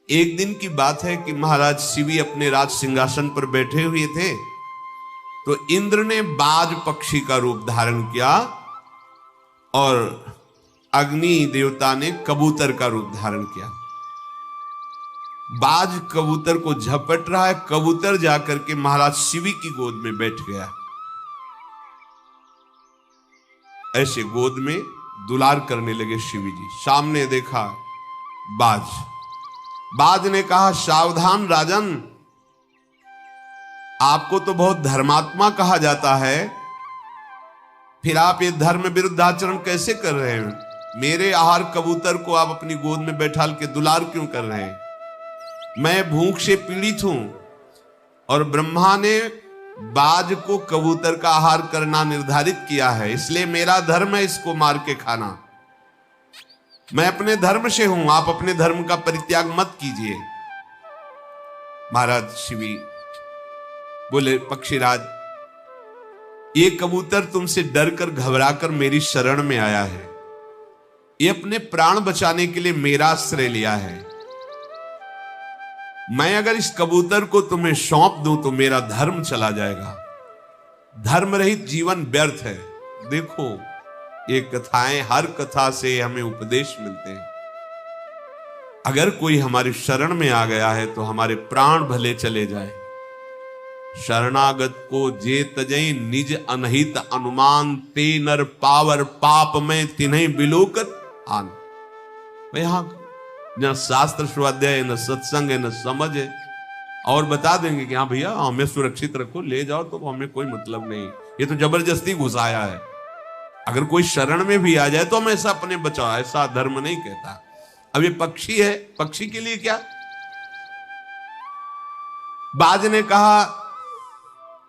एक दिन की बात है कि महाराज शिवी अपने राज सिंहासन पर बैठे हुए थे, तो इंद्र ने बाज पक्षी का रूप धारण किया और अग्नि देवता ने कबूतर का रूप धारण किया। बाज कबूतर को झपट रहा है, कबूतर जाकर के महाराज शिवी की गोद में बैठ गया। ऐसे गोद में दुलार करने लगे शिवी जी। सामने देखा बाज ने कहा, सावधान राजन, आपको तो बहुत धर्मात्मा कहा जाता है, फिर आप ये धर्म विरुद्ध आचरण कैसे कर रहे हैं? मेरे आहार कबूतर को आप अपनी गोद में बैठाल के दुलार क्यों कर रहे हैं? मैं भूख से पीड़ित हूं और ब्रह्मा ने बाज को कबूतर का आहार करना निर्धारित किया है, इसलिए मेरा धर्म है इसको मार के खाना। मैं अपने धर्म से हूं, आप अपने धर्म का परित्याग मत कीजिए। महाराज शिवी बोले, पक्षीराज, ये कबूतर तुमसे डर कर घबरा कर मेरी शरण में आया है, ये अपने प्राण बचाने के लिए मेरा आश्रय लिया है। मैं अगर इस कबूतर को तुम्हें सौंप दूं तो मेरा धर्म चला जाएगा। धर्म रहित जीवन व्यर्थ है। देखो, ये कथाएं, हर कथा से हमें उपदेश मिलते हैं। अगर कोई हमारी शरण में आ गया है तो हमारे प्राण भले चले जाए। शरणागत को जे तजई निज अनहित अनुमान, ते नर पावर पाप में तिन्हें बिलोकत आन। भाई हाँ, न शास्त्र स्वाध्याय, न सत्संग है, न समझ है, और बता देंगे कि हाँ भैया हमें सुरक्षित रखो, ले जाओ, तो हमें कोई मतलब नहीं, ये तो जबरदस्ती घुसाया है। अगर कोई शरण में भी आ जाए तो हम ऐसा अपने बचाओ, ऐसा धर्म नहीं कहता। अब ये पक्षी है, पक्षी के लिए क्या? बाज ने कहा,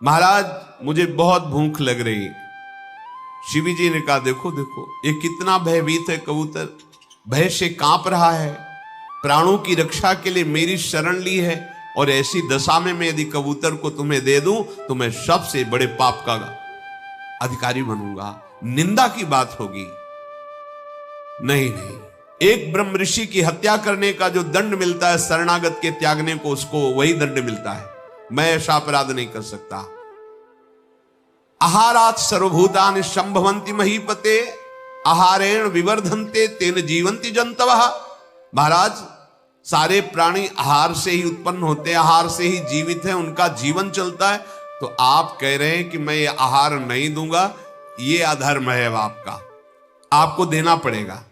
महाराज मुझे बहुत भूख लग रही। शिवी जी ने कहा, देखो देखो ये कितना भयभीत है कबूतर, भय से कांप रहा है, प्राणों की रक्षा के लिए मेरी शरण ली है, और ऐसी दशा में मैं यदि कबूतर को तुम्हें दे दूं तो मैं सबसे बड़े पाप का अधिकारी बनूंगा, निंदा की बात होगी। नहीं नहीं, एक ब्रह्म ऋषि की हत्या करने का जो दंड मिलता है शरणागत के त्यागने को, उसको वही दंड मिलता है। मैं ऐसा अपराध नहीं कर सकता। आहारात सर्वभूतानि संभवन्ति महीपते, आहारेण विवर्धन्ते तेन जीवन्ति जंतवः। महाराज, सारे प्राणी आहार से ही उत्पन्न होते हैं, आहार से ही जीवित हैं, उनका जीवन चलता है। तो आप कह रहे हैं कि मैं ये आहार नहीं दूंगा, ये अधर्म है आपका, आपको देना पड़ेगा।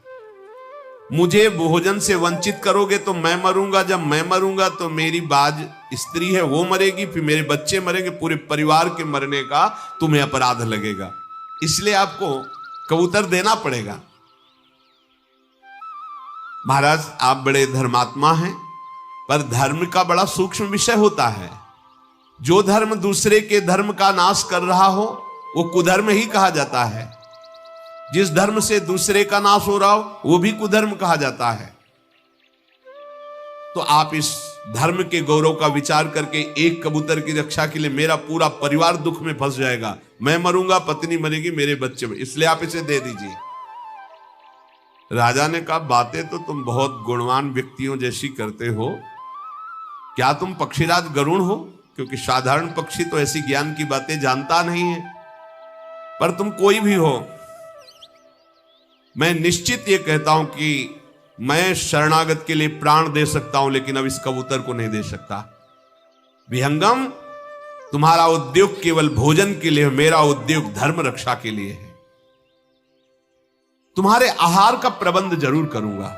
मुझे भोजन से वंचित करोगे तो मैं मरूंगा, जब मैं मरूंगा तो मेरी बाज स्त्री है वो मरेगी, फिर मेरे बच्चे मरेंगे, पूरे परिवार के मरने का तुम्हें अपराध लगेगा, इसलिए आपको कबूतर देना पड़ेगा। महाराज, आप बड़े धर्मात्मा हैं, पर धर्म का बड़ा सूक्ष्म विषय होता है। जो धर्म दूसरे के धर्म का नाश कर रहा हो वो कुधर्म ही कहा जाता है। जिस धर्म से दूसरे का नाश हो रहा हो वो भी कुधर्म कहा जाता है। तो आप इस धर्म के गौरव का विचार करके एक कबूतर की रक्षा के लिए मेरा पूरा परिवार दुख में फंस जाएगा, मैं मरूंगा, पत्नी मरेगी, मेरे बच्चे, इसलिए आप इसे दे दीजिए। राजा ने कहा, बातें तो तुम बहुत गुणवान व्यक्तियों जैसी करते हो, क्या तुम पक्षीराज गरुण हो? क्योंकि साधारण पक्षी तो ऐसी ज्ञान की बातें जानता नहीं है, पर तुम कोई भी हो, मैं निश्चित ये कहता हूं कि मैं शरणागत के लिए प्राण दे सकता हूं, लेकिन अब इस कबूतर को नहीं दे सकता। विहंगम, तुम्हारा उद्योग केवल भोजन के लिए, मेरा उद्योग धर्म रक्षा के लिए है। तुम्हारे आहार का प्रबंध जरूर करूंगा।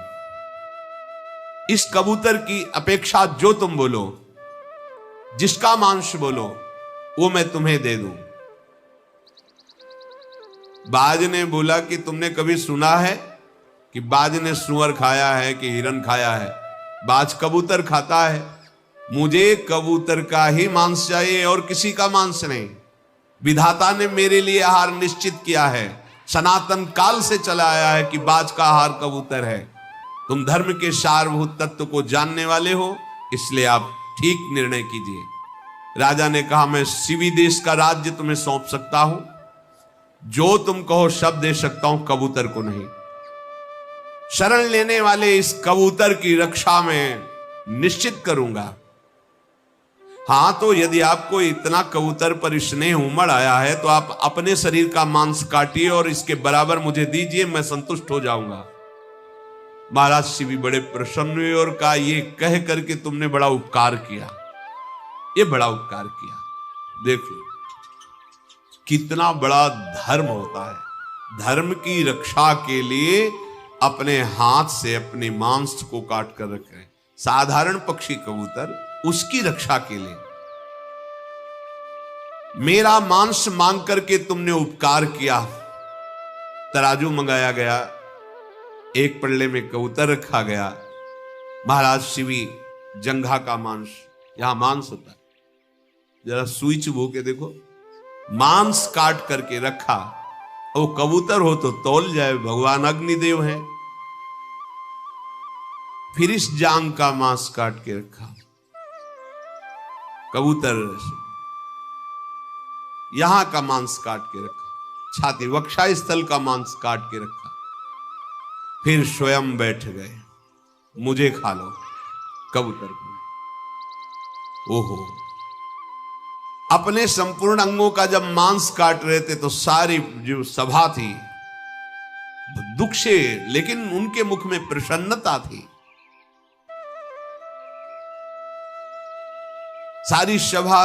इस कबूतर की अपेक्षा जो तुम बोलो, जिसका मांस बोलो, वो मैं तुम्हें दे दूं। बाज ने बोला कि तुमने कभी सुना है कि बाज ने सुअर खाया है कि हिरन खाया है? बाज कबूतर खाता है। मुझे कबूतर का ही मांस चाहिए और किसी का मांस नहीं। विधाता ने मेरे लिए आहार निश्चित किया है, सनातन काल से चला आया है कि बाज का आहार कबूतर है। तुम धर्म के सारभूत तत्व को जानने वाले हो, इसलिए आप ठीक निर्णय कीजिए। राजा ने कहा, मैं शिवी देश का राज्य तुम्हें सौंप सकता हूं, जो तुम कहो सब दे सकता हूं, कबूतर को नहीं। शरण लेने वाले इस कबूतर की रक्षा में निश्चित करूंगा। हाँ, तो यदि आपको इतना कबूतर पर स्नेह उमड़ आया है तो आप अपने शरीर का मांस काटिए और इसके बराबर मुझे दीजिए, मैं संतुष्ट हो जाऊंगा। महाराज शिव भी बड़े प्रसन्न हुए और कहा, ये कह करके तुमने बड़ा उपकार किया, ये बड़ा उपकार किया। देख लो कितना बड़ा धर्म होता है। धर्म की रक्षा के लिए अपने हाथ से अपने मांस को काट कर रख रहे। साधारण पक्षी कबूतर उसकी रक्षा के लिए मेरा मांस मांग करके तुमने उपकार किया। तराजू मंगाया गया, एक पल्ले में कबूतर रखा गया। महाराज शिवी जंघा का मांस, यहां मांस होता है, जरा सुई चुभो के देखो, मांस काट करके रखा। वो कबूतर हो तो तौल जाए, भगवान अग्निदेव हैं। फिर इस जांग का मांस काट के रखा, कबूतर यहां का मांस काट के रखा, छाती वक्षा स्थल का मांस काट के रखा। फिर स्वयं बैठ गए, मुझे खा लो, कबूतर को। ओहो, अपने संपूर्ण अंगों का जब मांस काट रहे थे तो सारी जो सभा थी दुख से, लेकिन उनके मुख में प्रसन्नता थी। सारी सभा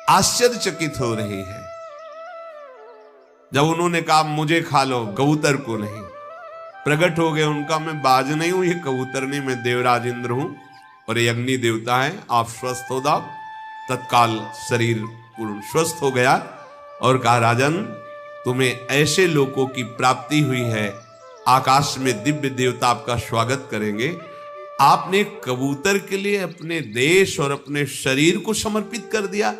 आश्चर्यचकित हो रही है। जब उन्होंने कहा मुझे खा लो, कबूतर को नहीं, प्रकट हो गए उनका, मैं बाज नहीं हूं, ये कबूतर नहीं, मैं देवराज इंद्र हूं और ये अग्नि देवता है, आप स्वस्थ हो जाओ। तत्काल शरीर पूर्ण स्वस्थ हो गया और कहा, राजन तुम्हें ऐसे लोगों की प्राप्ति हुई है, आकाश में दिव्य देवता आपका स्वागत करेंगे। आपने कबूतर के लिए अपने देश और अपने शरीर को समर्पित कर दिया।